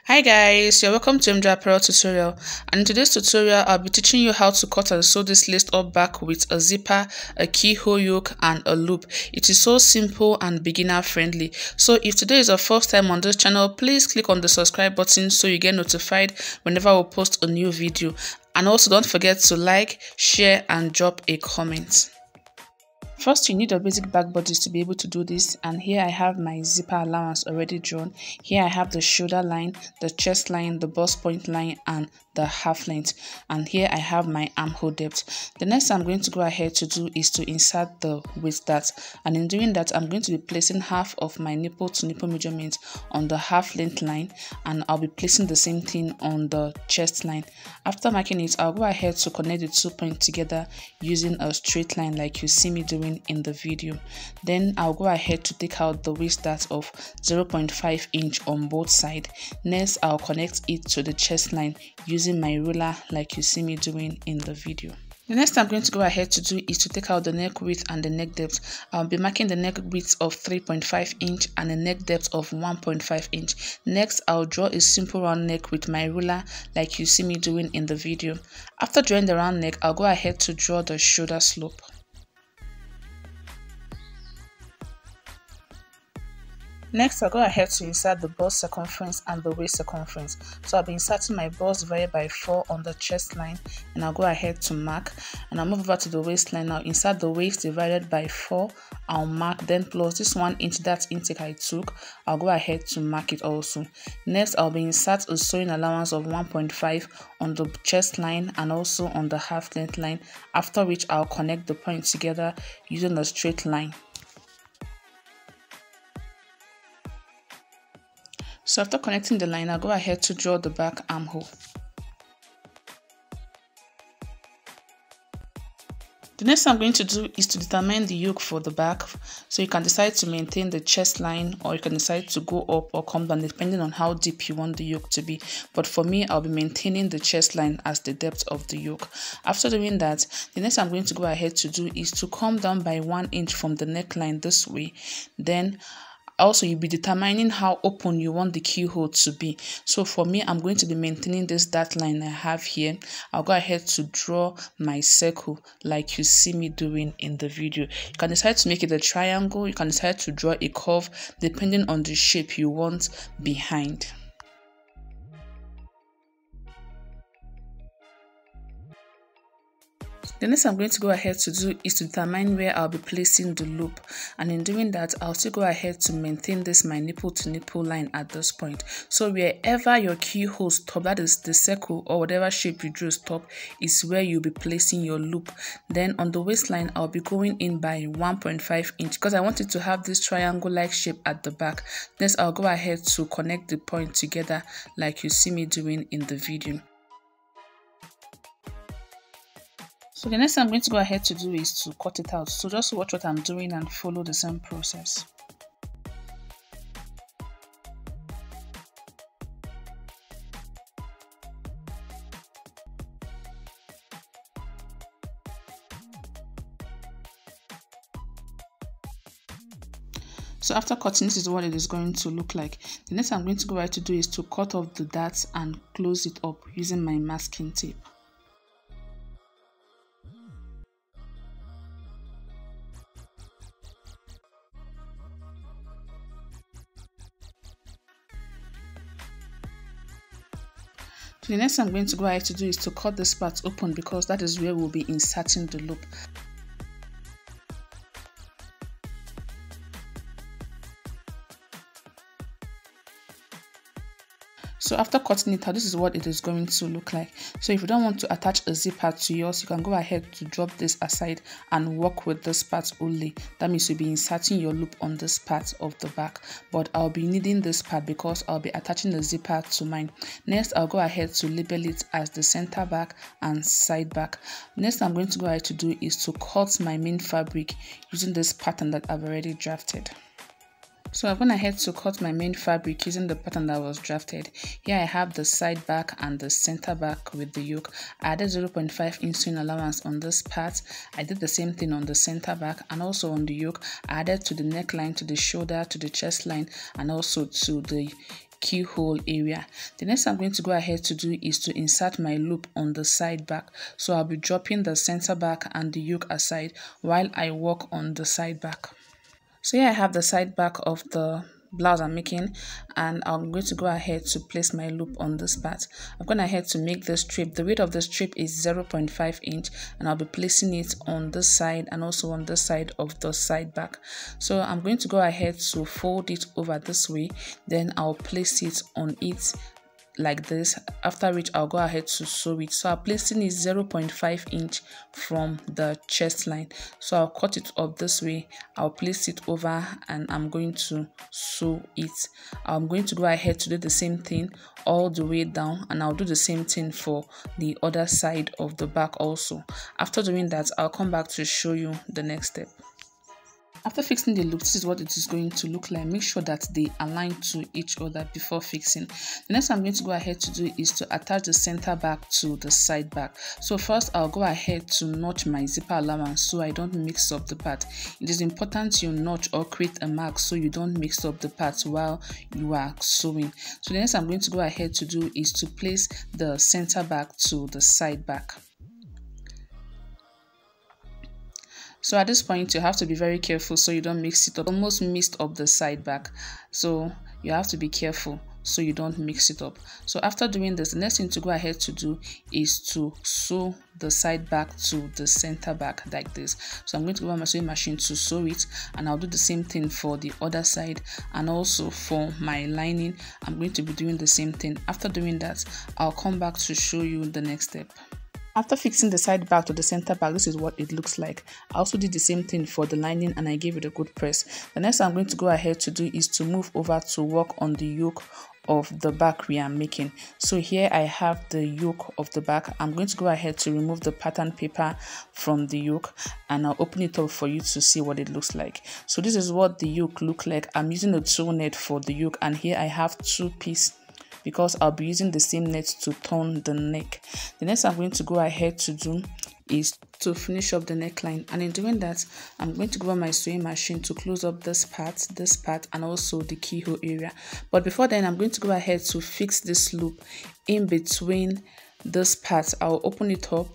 Hi guys, you're welcome to MJ Apparel tutorial, and in today's tutorial I'll be teaching you how to cut and sew this lace up back with a zipper, a keyhole yoke and a loop. It is so simple and beginner friendly. So if today is your first time on this channel, please click on the subscribe button so you get notified whenever we post a new video, and also don't forget to like, share and drop a comment. First, you need your basic back bodies to be able to do this, and here I have my zipper allowance already drawn. Here I have the shoulder line, the chest line, the bust point line and the half length, and here I have my armhole depth. The next I'm going to go ahead to do is to insert the waist dart, and in doing that I'm going to be placing half of my nipple to nipple measurement on the half length line, and I'll be placing the same thing on the chest line. After marking it, I'll go ahead to connect the 2 points together using a straight line like you see me doing in the video. Then I'll go ahead to take out the waist dart of 0.5 inch on both sides. Next, I'll connect it to the chest line using my ruler like you see me doing in the video. The next I'm going to go ahead to do is to take out the neck width and the neck depth. I'll be marking the neck width of 3.5 inch and the neck depth of 1.5 inch. Next, I'll draw a simple round neck with my ruler like you see me doing in the video. After drawing the round neck, I'll go ahead to draw the shoulder slope. Next, I'll go ahead to insert the bust circumference and the waist circumference. So I'll be inserting my bust divided by 4 on the chest line, and I'll go ahead to mark, and I'll move over to the waistline. Now insert the waist divided by 4, I'll mark, then plus this 1 inch that intake I took, I'll go ahead to mark it also. Next, I'll be insert a sewing allowance of 1.5 on the chest line and also on the half length line, after which I'll connect the points together using a straight line. So after connecting the line, I'll go ahead to draw the back armhole. The next I'm going to do is to determine the yoke for the back. So you can decide to maintain the chest line, or you can decide to go up or come down depending on how deep you want the yoke to be. But for me, I'll be maintaining the chest line as the depth of the yoke. After doing that, the next I'm going to go ahead to do is to come down by 1 inch from the neckline this way. Then also, you'll be determining how open you want the keyhole to be. So for me, I'm going to be maintaining this dart line I have here. I'll go ahead to draw my circle like you see me doing in the video. You can decide to make it a triangle. You can decide to draw a curve depending on the shape you want behind. The next I'm going to go ahead to do is to determine where I'll be placing the loop, and in doing that I'll still go ahead to maintain this my nipple to nipple line at this point. So wherever your keyhole stop, that is the circle or whatever shape you drew stop, is where you'll be placing your loop. Then on the waistline I'll be going in by 1.5 inch because I want it to have this triangle like shape at the back. Next, I'll go ahead to connect the point together like you see me doing in the video. So the next I'm going to go ahead to do is to cut it out. So just watch what I'm doing and follow the same process. So after cutting, this is what it is going to look like. The next I'm going to go ahead to do is to cut off the darts and close it up using my masking tape. The next I'm going to go ahead to do is to cut this part open because that is where we'll be inserting the loop. So after cutting it out, this is what it is going to look like. So if you don't want to attach a zipper to yours, you can go ahead to drop this aside and work with this part only. That means you'll be inserting your loop on this part of the back, but I'll be needing this part because I'll be attaching the zipper to mine. Next, I'll go ahead to label it as the center back and side back. Next I'm going to go ahead to do is to cut my main fabric using this pattern that I've already drafted. So I've gone ahead to cut my main fabric using the pattern that was drafted. Here I have the side back and the center back with the yoke. I added 0.5 inch sewing allowance on this part. I did the same thing on the center back and also on the yoke. I added to the neckline, to the shoulder, to the chest line, and also to the keyhole area. The next I'm going to go ahead to do is to insert my loop on the side back. So I'll be dropping the center back and the yoke aside while I work on the side back. So here I have the side back of the blouse I'm making, and I'm going to go ahead to place my loop on this part. I'm going ahead to make the strip. The width of the strip is 0.5 inch, and I'll be placing it on this side and also on this side of the side back. So I'm going to go ahead to fold it over this way, then I'll place it on it like this, after which I'll go ahead to sew it. So I'm placing it 0.5 inch from the chest line. So I'll cut it up this way, I'll place it over, and I'm going to sew it. I'm going to go ahead to do the same thing all the way down, and I'll do the same thing for the other side of the back also. After doing that, I'll come back to show you the next step. After fixing the loop, this is what it is going to look like. Make sure that they align to each other before fixing. The next I'm going to go ahead to do is to attach the center back to the side back. So first I'll go ahead to notch my zipper allowance so I don't mix up the part. It is important you notch or create a mark so you don't mix up the parts while you are sewing. So the next I'm going to go ahead to do is to place the center back to the side back. So at this point, you have to be very careful so you don't mix it up. Almost mixed up the side back, so you have to be careful so you don't mix it up. So after doing this, the next thing to go ahead to do is to sew the side back to the center back like this. So I'm going to go on my sewing machine to sew it, and I'll do the same thing for the other side, and also for my lining I'm going to be doing the same thing. After doing that, I'll come back to show you the next step. After fixing the side back to the center back, this is what it looks like. I also did the same thing for the lining, and I gave it a good press. The next I'm going to go ahead to do is to move over to work on the yoke of the back we are making. So here I have the yoke of the back. I'm going to go ahead to remove the pattern paper from the yoke, and I'll open it up for you to see what it looks like. So this is what the yoke look like. I'm using a 2 net for the yoke, and here I have 2 pieces because I'll be using the same net to turn the neck. The next I'm going to go ahead to do is to finish up the neckline, and in doing that, I'm going to go on my sewing machine to close up this part, and also the keyhole area. But before then, I'm going to go ahead to fix this loop in between this part. I'll open it up,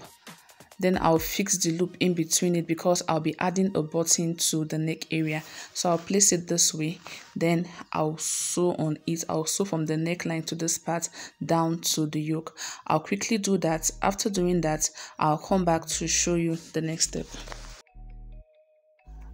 then I'll fix the loop in between it because I'll be adding a button to the neck area. So I'll place it this way, then I'll sew on it. I'll sew from the neckline to this part down to the yoke. I'll quickly do that. After doing that, I'll come back to show you the next step.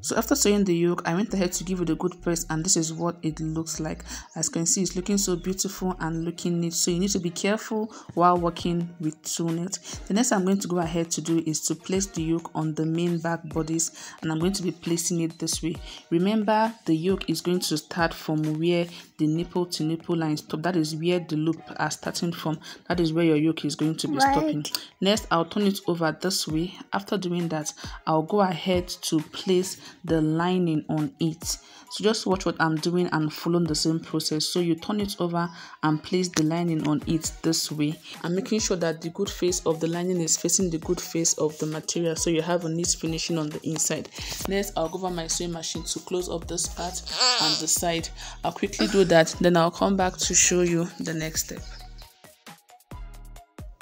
So after sewing the yoke, I went ahead to give it a good press, and this is what it looks like. As you can see, it's looking so beautiful and looking neat. So you need to be careful while working with 2 net. The next I'm going to go ahead to do is to place the yoke on the main back bodice, and I'm going to be placing it this way. Remember, the yoke is going to start from where the nipple to nipple line stop. That is where the loop are starting from. That is where your yoke is going to be stopping. Next, I'll turn it over this way. After doing that, I'll go ahead to place the lining on it. So just watch what I'm doing and follow the same process. So you turn it over and place the lining on it this way. I'm making sure that the good face of the lining is facing the good face of the material, so you have a neat finishing on the inside. Next, I'll go over my sewing machine to close up this part and the side. I'll quickly do that, then I'll come back to show you the next step.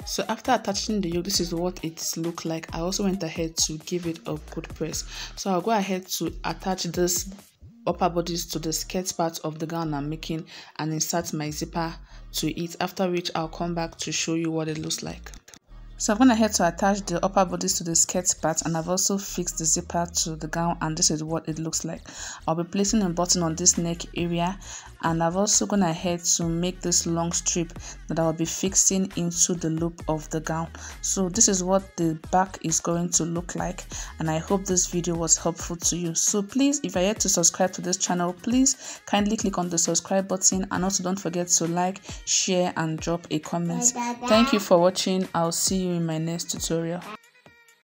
So after attaching the yoke, this is what it looks like. I also went ahead to give it a good press. So I'll go ahead to attach this upper bodice to the skirt part of the gown I'm making and insert my zipper to it, after which I'll come back to show you what it looks like. So I've gone ahead to attach the upper bodice to the skirt part, and I've also fixed the zipper to the gown, and this is what it looks like. I'll be placing a button on this neck area, and I've also gone ahead to make this long strip that I'll be fixing into the loop of the gown. So this is what the back is going to look like, and I hope this video was helpful to you. So please, if you're yet to subscribe to this channel, please kindly click on the subscribe button, and also don't forget to like, share and drop a comment. Thank you for watching. I'll see you in my next tutorial.